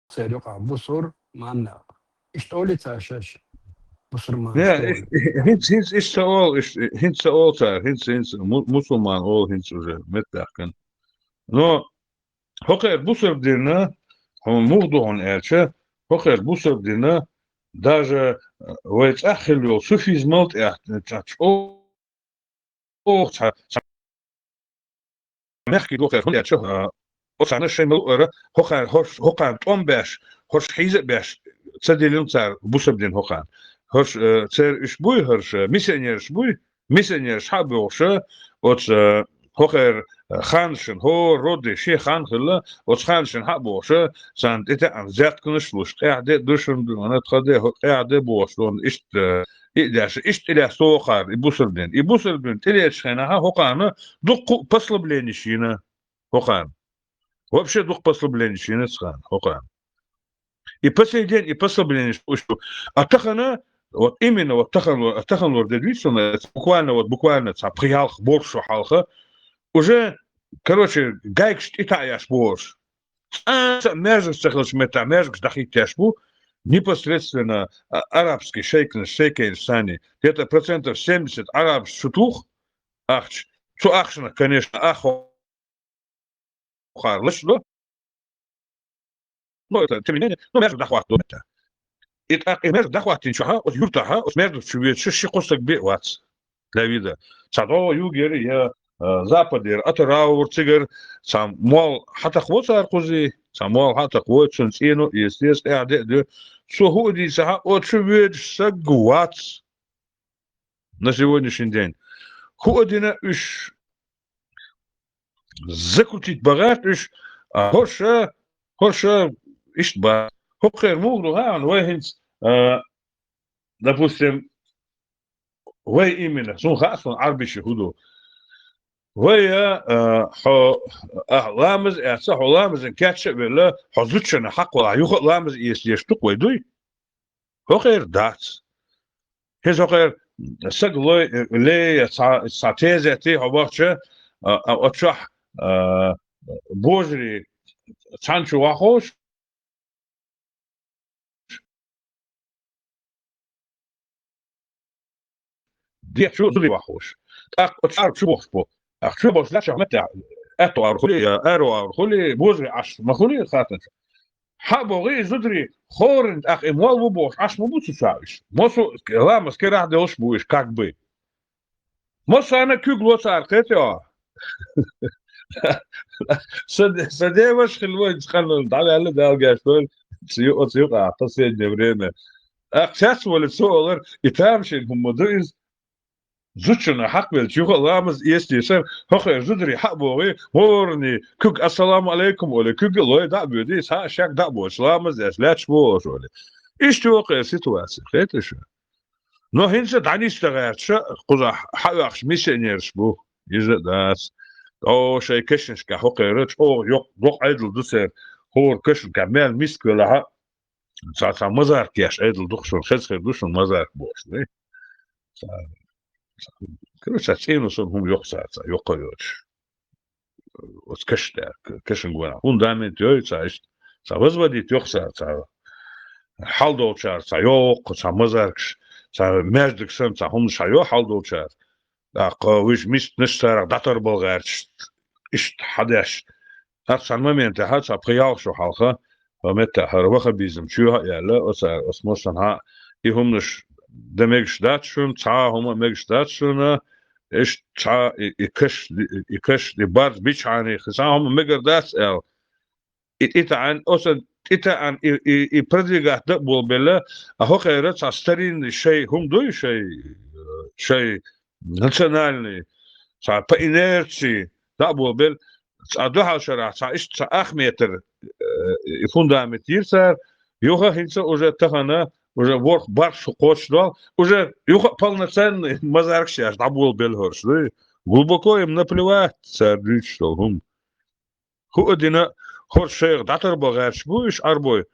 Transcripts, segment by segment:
سيرقع بصر معنا اشتولي تاشاش بصر ما Ja, اشتولي is ze al, hint ze al daar, hint Musulman al hint ze met dagen. No, hokker busur dirna, هم موضوع ارچه hokker busur dirna, даже ويت اخل يو سوفيز مالت تاچ او نحكي دوخر هون ارچه وصعنا شيء ملؤره hokker طوم باش هوش حيزه باش تصدلين صار busur din hokker هوش تر شبوي هرش ميسنير شحاب وش وش هوخر خانشن هو رودي شي خان خلا وش خانشن حاب وش سانت إتا عن زيت كنش بوش قاعدة دوشن أنا تخدي قاعدة بوشلون إشت إيداش إشت إلى سوخر يبوسر بين تليش خناها هوقانا دق بصل بلينشينا هوقان وبشي دق بصل بلينشينا سخان هوقان يبصل بلينش وشو أتخنا вот именно вот тахан лордедвичсон буквально приялх боршу халха уже короче гайкш итаяш борш меж цехлш мета меж дахит яшбу непосредственно арабский шейкен сани где-то процентов 70 араб шутух ахч цу ахшна конечно ахо харлыш но это тем не менее но меж дахват إمر دخوات تنشها ويرتاحها وسمعت شو قصتك بيوات Давида. Цадо югер я западер атараур цигер сам мол хата хвоцар кузи сам мол хата хвоцун цину естес эде де сухуди саха отшвед сагват на сегодняшний день. Ходина уж закрутить багаж уж хоша иштба хохер мугну хан вехинс допустим وي إيمنا سون خاصون عربي شهودو ويا لامز صح لامز كاتش ولا حزتشنا حق ولا يخ لامز يشتق ويدوي هو غير دات هز غير سقلو لي ساتيزتي هوبخشه اتشح بوجري تانشو واخوش دي شو زري واخوش اتعرف شو بوخبو شو بوش لا شحمت اتو ارخلي ارو ارخلي بوزري عش مخلي خاطر حبوغي زدري خورن اخ اموال وبوش عش مبوتو شايش موسو لامس كراح دوش بوش как бы موسو انا كوغلو صار قتو سديوش خلوي خلوا تعالى هلا ده قاعد سيوق последнее время ах сейчас ولا سوغر يتامشي هم دوز زوجنا حق بالشيوخ لامز يستيسر هخ زدري حق بوغي مورني كوك السلام عليكم ولا كوك الله دا بيدي سا شاك دا بوش لامز اس لاتش بوش ولا ايش توقع سيتواسي خيتش نو هنس داني استغارش قزا حقش ميسنيرش بو يز داس او شي كشنش كا هقيرش او يق دوق عدل دوسر هور كشن كمال مسكلها سا مزار كياش عدل دوخشون خز دوشون مزار بوش ني короче ценус он юхсаца юқойоч от кашта кашин гуна фундамент ёйца иш са возводить юхсаца халдолчар са ёқ са мазаркш са междиксен са хум шайо халдолчар да қовиш мис нштар датор болгарч иш хадаш ат сан момент ха са приял шо халха ومتى هروخه بيزم شو يلا أسر أسموسنها يهمش دمجش داتشون تا هما مجش داتشون إيش تا يكش لبارد بيش عني خسام مجر داس ال إتا عن أصلا إتا عن يبردي دبول بلا أهو خيرت عسترين شيء هم دوي شيء ناسيونالي تا بإنرتي دبول بل أدوها شرع تا إيش تا أخميتر فوندامنت يرسر يوها هنسا уже تخنا уже ворх барш кочло уже полноценный мазаркшаш дабул белхорш глубоко им наплевать царь что хум ходина хоршер датар багаш буш арбой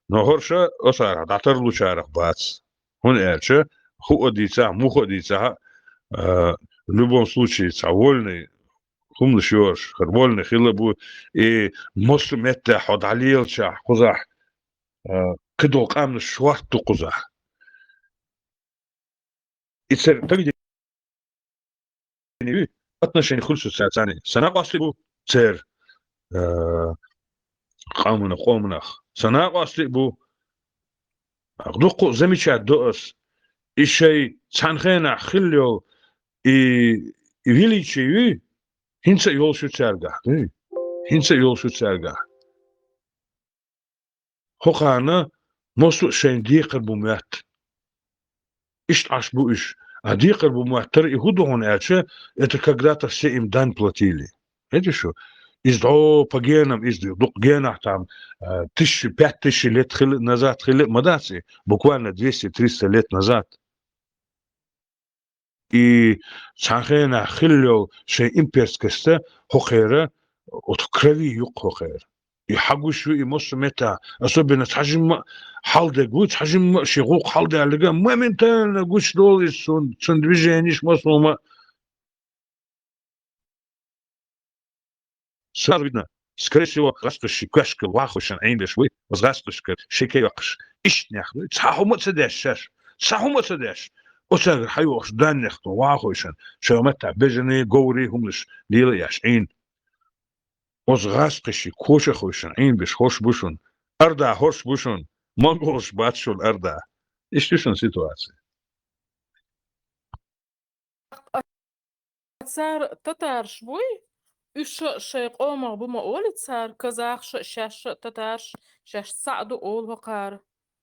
но хорша осара датар лучарах бац он эрче ходица муходица в любом случае вольный хум лшёш вольный хилабу и мосмет ход алилча хузах كدو قام شوارت تقزا يصير تجد يعني отношения خلصوا ساعة ثانية سنة قاصلي تصير قامنا قومنا سنة قاصلي بو أغدقو زميشات دوس إشي تنخينا خليو величию hinsa yol şu çergah değil. Hinsa yol şu çergah. Hokana mosu şeyin diğer bu muat. İşte аж bu iş. А диқар bu muattır ihudu он эльче, это когда-то все им дань платили. Видишь что? Из до по генам, из до генах там 1000-5000 лет назад, мадаци, буквально 200-300 лет назад. И цанхена хилло шей имперскости хохера от крови юг хохер. И хагушу и мосмета, особенно тажим халде гуч, тажим шигук халде алга, моментально гуч дол сон движение мосома. Сразу видно, скорее всего, растущий кашка вахушан эйндеш вы, возрастущий шикеякш, ишнях, цахумот седеш, цахумот седеш. أسر حيوش دانيخ واخوشن شو متى بجني قوري هملش ليلة ياشعين أس غاسقشي كوش خوشن عين بش خوش بوشن أردا هوش بوشن منغولش باتشول أردا إيش تشون سيتواسي Цар татарш буй, үш шейк омар бума оли цар, казахш, шаш татарш, шаш саду ол вакар,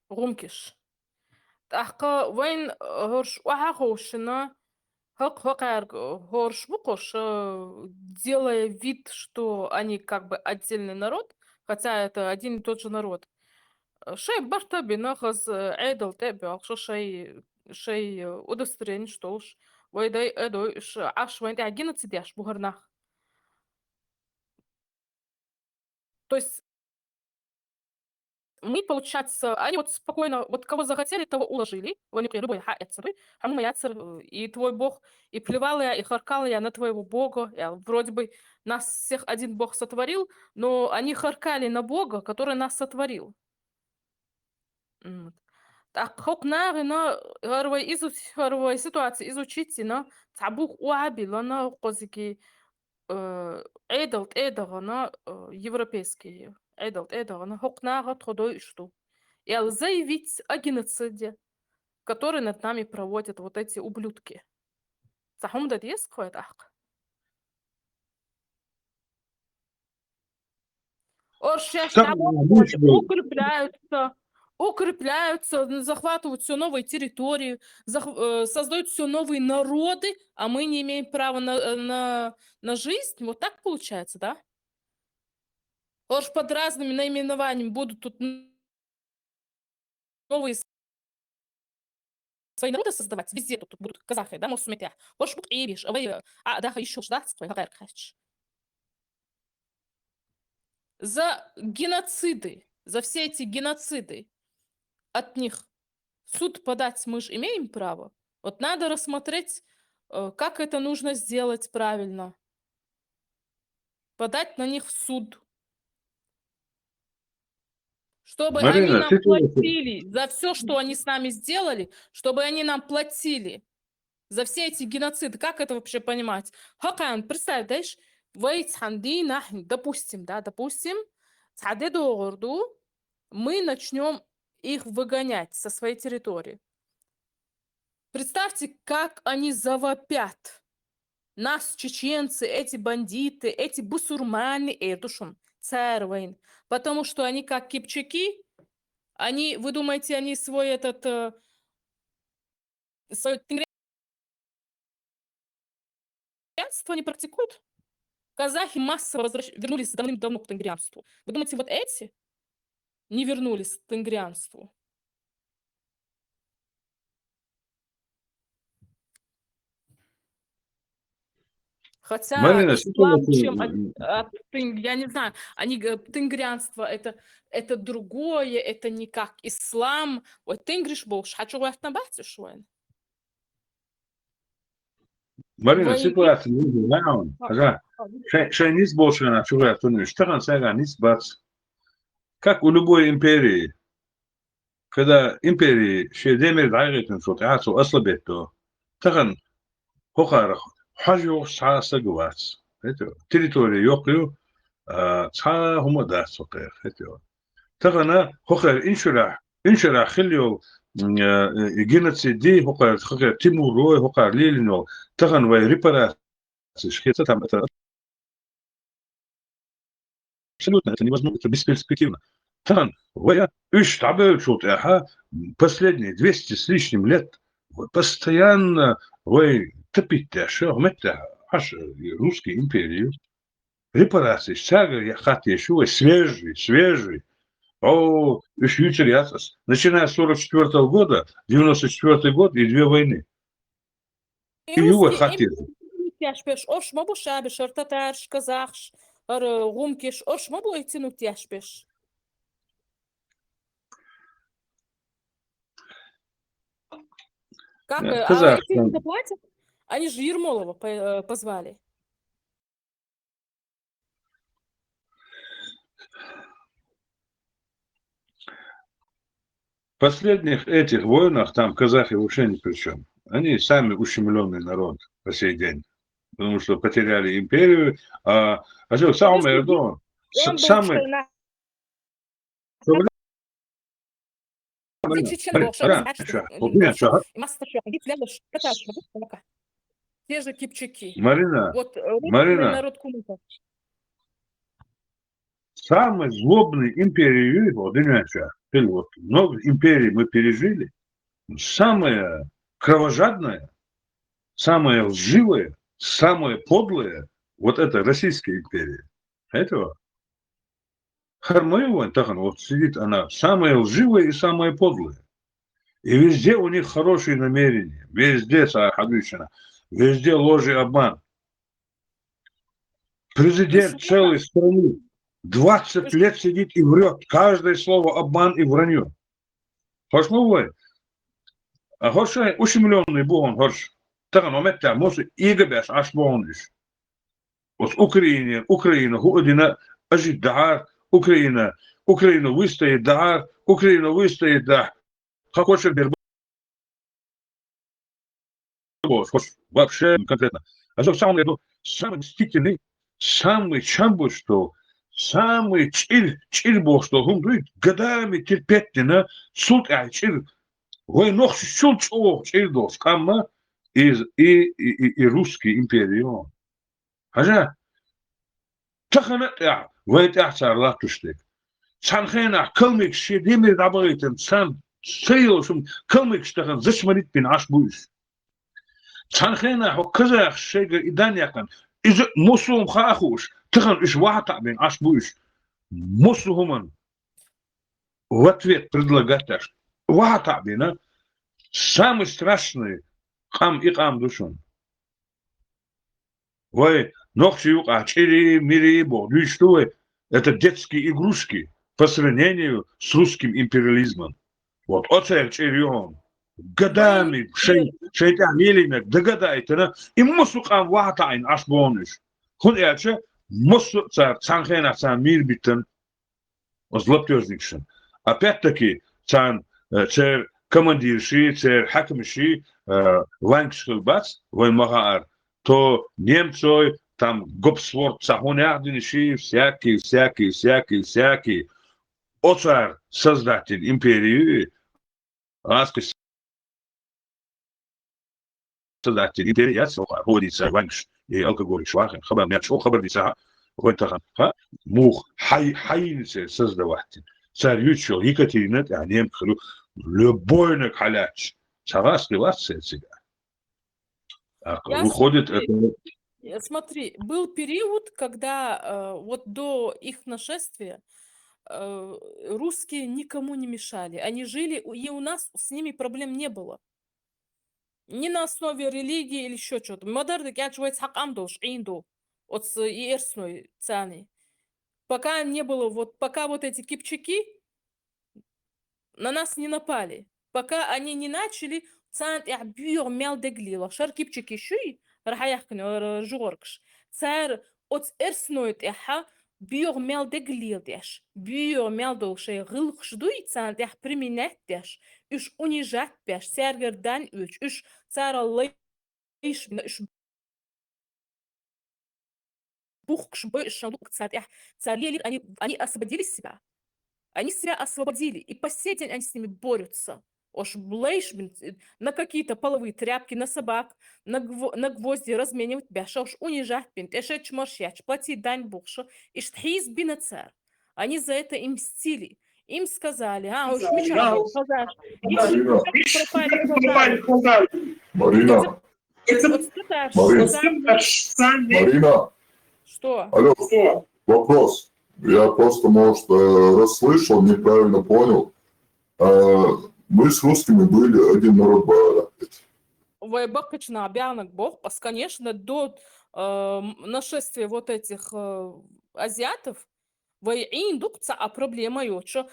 румкиш. Тахка вайн хорш вахошина, хокар хорш букош, делая вид, что они как бы отдельный народ, хотя это один и тот же народ. Шей бартаби нахаз эйдл тебе, акшо шей удостоверение, что уж вайдай эдой аш вайн агина цидяш бугарнах. То есть мы, получается, они вот спокойно, вот кого захотели, того уложили. Вони любой хаэцеры, хамма яцер, и твой бог, и плевала я, и харкала я на твоего бога. Я, вроде бы нас всех один бог сотворил, но они харкали на бога, который нас сотворил. Так, хокнары на гарвай ситуации изучите, на табух уабила на козики эйдал на европейские. Эйдал, хокнага трудой что. И заявить о геноциде, который над нами проводят вот эти ублюдки. Сахум да есть какой-то. Укрепляются, захватывают все новые территории, создают все новые народы, а мы не имеем права на жизнь. Вот так получается, да? Под разными наименованиями будут тут новые свои народы создавать. Везде тут будут казахи, да, мосметя. Хош будут эбиш, да, еще да, за геноциды, за все эти геноциды от них суд подать мы же имеем право. Вот надо рассмотреть, как это нужно сделать правильно. Подать на них в суд. Чтобы они нам платили за все, что они с нами сделали, чтобы они нам платили за все эти геноциды. Как это вообще понимать? Хакан, представь, знаешь, допустим, мы начнем их выгонять со своей территории. Представьте, как они завопят. Нас, чеченцы, эти бандиты, эти бусурмане, царвейн. Потому что они как кипчаки, вы думаете, они свое тенгрианство не практикуют? Казахи массово вернулись давным-давно к тенгрианству. Вы думаете, вот эти не вернулись к тенгрианству? Хотя ислам, я не знаю, тенгрианство это другое, это не как ислам. Вот тенгриш больше, хочу вас набрать, что он. Марина, ситуация не знаю. Шай низ больше на чужая туниш. Что он сега низ бац. Как у любой империи, когда империи شيء демер дайгытын шот ясо аслабетто таган хохар хажу саасагвац это территория ёкю ца хумада сотер это тагана хохар иншра خليو геноциди хохар тимурой хохар лилино таган вай репарации шхета там это абсолютно это невозможно, это бесперспективно. Тан, последние 200 с лишним лет вы постоянно вы топите, что аж русскую империю, репарации, сага, я хотел еще свежий. О, еще ясас. Начиная с 44 года, 94 год и 2 войны. И его хотели. Яшпеш, ош мабу шабеш, татарш, казахш, гумкиш, ош мабу этинут яшпеш. Как? А эти не заплатят? Они же Ермолова позвали. В последних этих войнах там казахи вообще ни при чем. Они сами ущемленный народ по сей день. Потому что потеряли империю. А что, самый Эрдоган, самый... Те же Кипчаки. Марина, вот Марина, народ кумыков. самый злобный империю, вот много империй мы пережили, самая кровожадная, самая лживая, самая подлая, вот это Российская империя. Этого Хармоева, вот сидит она, самая лживая и самая подлая. И везде у них хорошие намерения, везде Сахадвичина, везде ложь и обман. Президент целой страны 20 лет сидит и врет. Каждое слово обман и вранье. Хош мовой. А хош ущемленный Богом, хош. Так оно метта, может, и габяш, аж бониш. Вот Украина, Украина ажит дар, Украина выстоит дар, Украина выстоит дар. Как хочешь берб. Вообще конкретно. А что самый мстительный, самый чамбу, что самый чильбо, что он говорит, годами терпеть на суд, чиль. Вы ног чул чильдос, камма и русский империон. Хажа, тахана я, вы это латуштек. Санхена, калмик, шедимир дабайтен, сан, сейлшум, калмик, штахан, зашмарит пин аш буш. Санхена, хо казах, шега и даньякан, из мусулм хахуш, тахан иш вата бин аш буш. Мусулман в ответ предлагать аж. Вата бина, самый страшный хам и хам душон. Вы ногчи чири, мири, бо, ну и что вы? Это детские игрушки по сравнению с русским империализмом. Вот, оцель чирион. Годами, шейтан елинек, догадайте, да? И мусу хам ватайн аш бониш. Хун элче, мусу цар цанхена цан мир битен, озлоптёзникшен. Опять-таки, цан цер командирши, цер хакмши, ванкшилбац, вой магаар, то немцой, там гопсворд, цахунярдинши, всякие. Оцар, создатель империи, раскось создатель империи, я водится ванкш и алкоголь, швахен, хабар, мячо, хабар дица, вантахан, мух, хайнице создаватель. Царь Ючо, Екатерина, а немцы, любой на халяч. Цара скрываться от себя. Выходит это... Смотри, был период, когда вот до их нашествия русские никому не мешали. Они жили, и у нас с ними проблем не было. Ни на основе религии или еще что-то. Модерны гячвает хакамдош, инду, от иерсной цаны. Пока не было, пока вот эти кипчаки на нас не напали. Пока они не начали, цан бьёр мял деглила. Шар кипчаки шуй, рахаяхкн, жоркш. Цар от эрсноет яха, Biomel de glildesh. Biomel do şey gılxşduysan deh priminetdesh. Üç unijatbesh sergerden üç sarallayış üç бухкш больше лукцат. Царели, они освободили себя. Они себя освободили. И по сей день они с ними борются. Ош блейш, на какие-то половые тряпки, на собак, на гвозди разменивать бяша, уж унижать бин, эше чморщач, платить дань бухшу, и штхиз бина цар. Они за это им мстили. Им сказали, уж меча, ищ, Марина, пропали хозяин. Марина, Марина, Что? алло, вопрос. Я просто, может, расслышал, неправильно понял. Мы с русскими были один народ. Вайбакачна обянок бог, конечно, до нашествия вот этих азиатов, индукция, а проблема что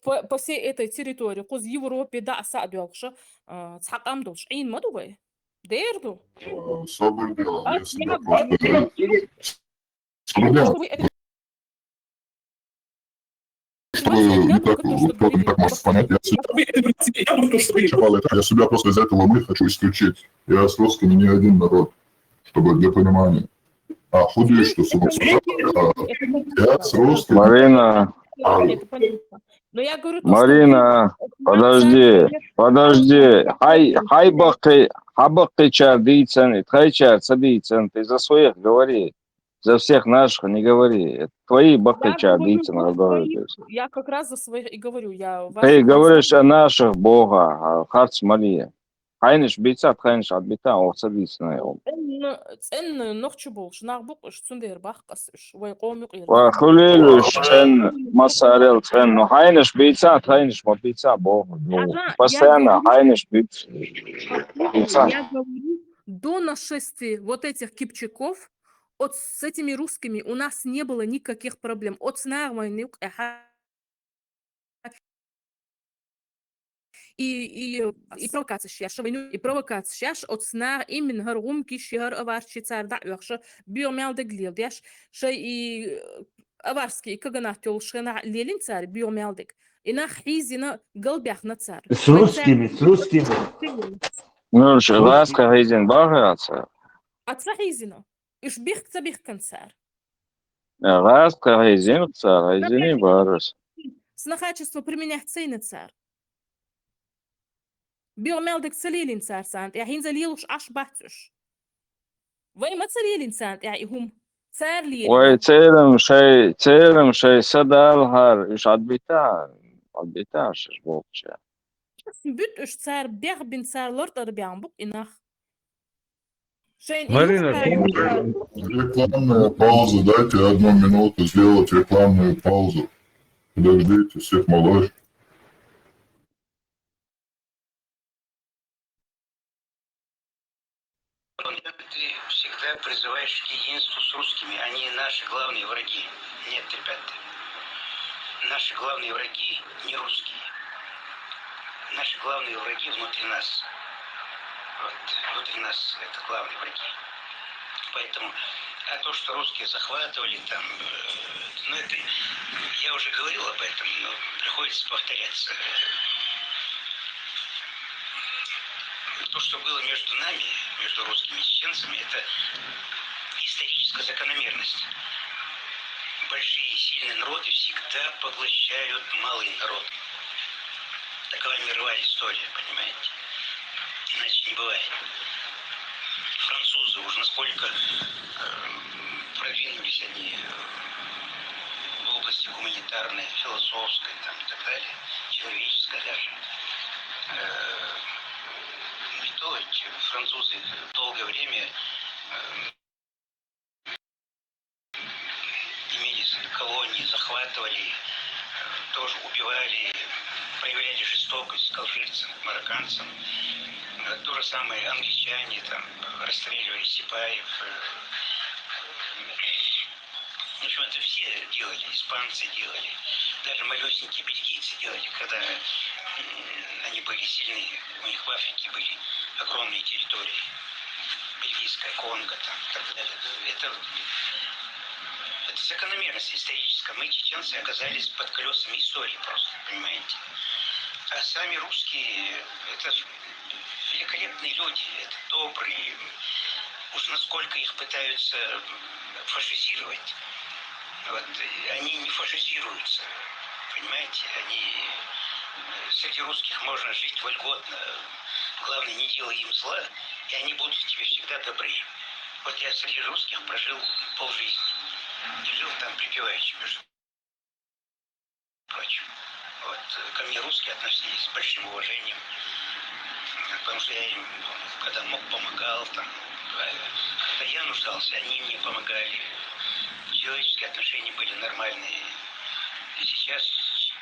по всей этой территории, куз Европе, да, садюкша, цхакам душ, ин мадувай, дерду. Соблюдал, я себя просто... Соблюдал. Чтобы кто-то не так может понять, я себя просто из этого мы хочу исключить. Я с русскими не один народ, чтобы для понимания. Худею, что я с русскими... Марина, но я говорю, Марина, подожди. Хай чар дейцен, хай чар цадейцен, ты за своих говори. За всех наших не говори. Это твои бахтыча дейцен говорят. Я как раз за своих и говорю. Ты говоришь о наших Бога, Харц Мария. Хайниш бейца, хайниш отбита, цадейцен. Цен нохчу болш, нахбук, шцундер бахкас, вайком юqir. وخليل شن مسارل цен, но хайниш бейца, хайниш мабица Бога. Постоянно хайниш бейца. Я говорю, до нашествия вот этих кипчаков, с этими русскими у нас не было никаких проблем. От снармайнюк и провокация сейчас, и провокация сейчас от снар именно гарум кишер аварчи цар да яхша биомел де глилдяш шей и аварский каганател шена лелин цар биомелдик и на хизина галбях на цар. С русскими. Ну, ласка хизин багаться. Отца хизина. Иш бих цабих концар. Ласка хизин цар, хизин барус. Снахачество применять цейны цар. Биомелдик целилин цар сант, я хинзалилуш аш бахтуш. Вай ما целилин сант, я هم цар лилин. وي تسيرم شي سدال هار إيش عدبيتا شش بوكشا. Büt üç цар бях бин цар лорд арбян бук инах. Марина, Рекламная пауза, дайте 1 минуту сделать рекламную паузу. Подождите, всех молодежь. Ты всегда призываешь к единству с русскими, они наши главные враги. Нет, ребята, наши главные враги не русские. Наши главные враги внутри нас. Вот, внутри нас это главные враги. Поэтому, то, что русские захватывали там, ну это, я уже говорил об этом, но приходится повторяться. То, что было между нами, между русскими и чеченцами, это историческая закономерность. Большие и сильные народы всегда поглощают малый народ. Такова мировая история, понимаете? Иначе не бывает. Французы уж насколько продвинулись они в области гуманитарной, философской там, и так далее, человеческой даже. То французы долгое время имели колонии, захватывали, тоже убивали, проявляли жестокость к алжирцам, марокканцам. То же самое англичане там расстреливали сипаев. В общем, это все делали, испанцы делали, даже малюсенькие бельгийцы делали, когда они были сильны. У них в Африке были огромные территории. Бельгийская Конго там и так далее. Это закономерность историческая. Мы, чеченцы, оказались под колесами истории просто, понимаете? А сами русские, это великолепные люди, это добрые. Уж насколько их пытаются фашизировать. Вот, они не фашизируются, понимаете? Среди русских можно жить вольготно. Главное, не делай им зла, и они будут тебе всегда добры. Вот я среди русских прожил полжизни. И жил там припеваючи, между прочим. Вот, ко мне русские относились с большим уважением. Потому что я им, когда мог, помогал. Там, когда я нуждался, они мне помогали. Человеческие отношения были нормальные. И сейчас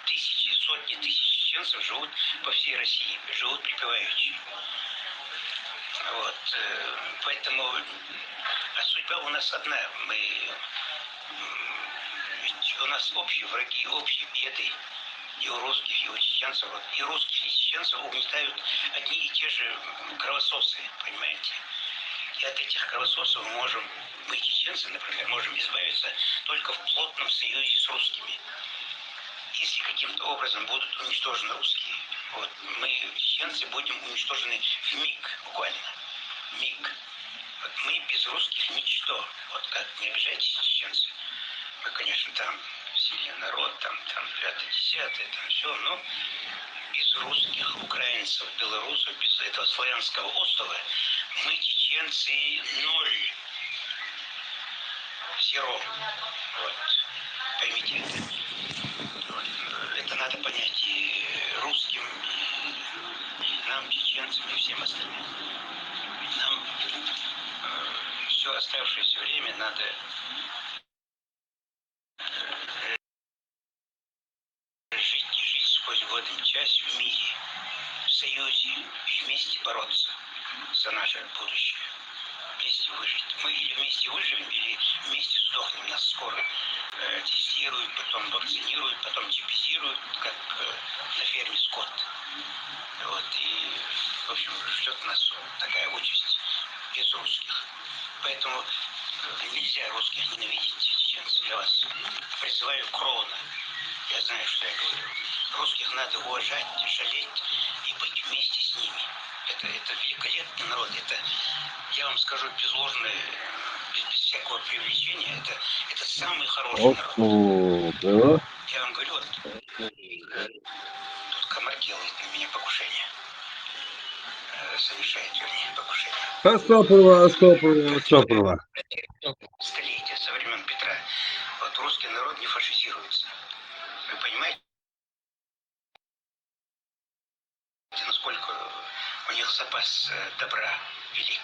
тысячи, сотни тысяч чеченцев живут по всей России, живут припеваючи. Вот, поэтому судьба у нас одна. Ведь у нас общие враги, общие беды. И у русских, и у чеченцев. И русских, и чеченцев угнетают одни и те же кровососы, понимаете? И от этих кровососов мы, чеченцы, например, можем избавиться только в плотном союзе с русскими. Если каким-то образом будут уничтожены русские, вот, мы, чеченцы, будем уничтожены в миг, буквально. Миг. Вот мы без русских ничто. Вот как, не обижайтесь, чеченцы. Мы, конечно, там сильный народ, там 5-10, там все, но без русских, украинцев, белорусов, без этого славянского острова мы, чеченцы, ноль. Зеро. Вот. Поймите это. Вот. Это надо понять и русским, и нам, чеченцам, и всем остальным. Нам все оставшееся время надо жить сквозь годы, часть в мире, в союзе, и вместе бороться за наше будущее. Вместе выжить. Мы или вместе выживем, или вместе сдохнем. Нас скоро тестируют, потом вакцинируют, потом типизируют, как на ферме скот. Вот, и, в общем, ждет нас такая участь без русских. Поэтому нельзя русских ненавидеть, чеченцев. Я вас призываю кровно. Я знаю, что я говорю. Русских надо уважать, жалеть и быть вместе с ними. Это великолепный народ. Это, я вам скажу, без ложной, без всякого привлечения, это самый хороший народ. Я вам говорю, вот, тут комар делает на меня покушение. Совершает, вернее, покушение. Стопорова. Столетия со времен Петра. Вот русский народ не фашизируется. Вы понимаете, насколько у них запас добра велик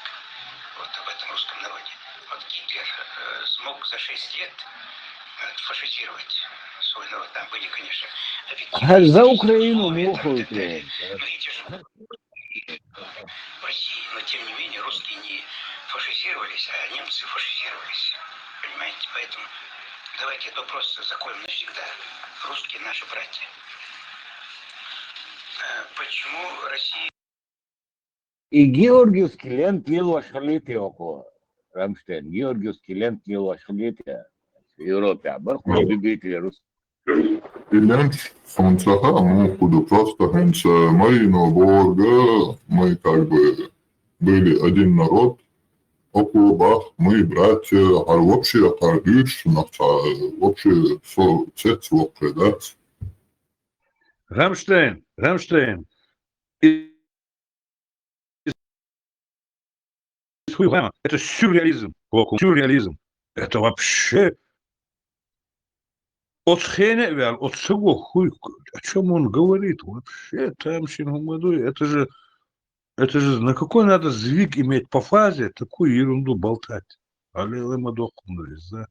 вот в этом русском народе. Вот Гитлер смог за 6 лет фашизировать свой народ. Там были, конечно, объективные За исторические Украину условия, там, муху так далее. Но эти же в России, но тем не менее русские не фашизировались, а немцы фашизировались. Понимаете? Поэтому давайте это просто закроем навсегда. Русские наши братья. Почему Россия... И Георгиевский лент ел шалите около. Рамштейн, Георгиевский лент ел шалите в Европе. Барху любители русских. Ленч фонцаха, худу просто хенца Марину Борга, мы как бы были один народ, около бах, мы братья, а вообще отардюш, вообще цец вообще, да? Рамштейн. Это сюрреализм. Сюрреализм. Это вообще... От Хеневер, от всего хуй, о чем он говорит вообще, там это же на какой надо звук иметь по фазе такую ерунду болтать. Але мадохнулись, да.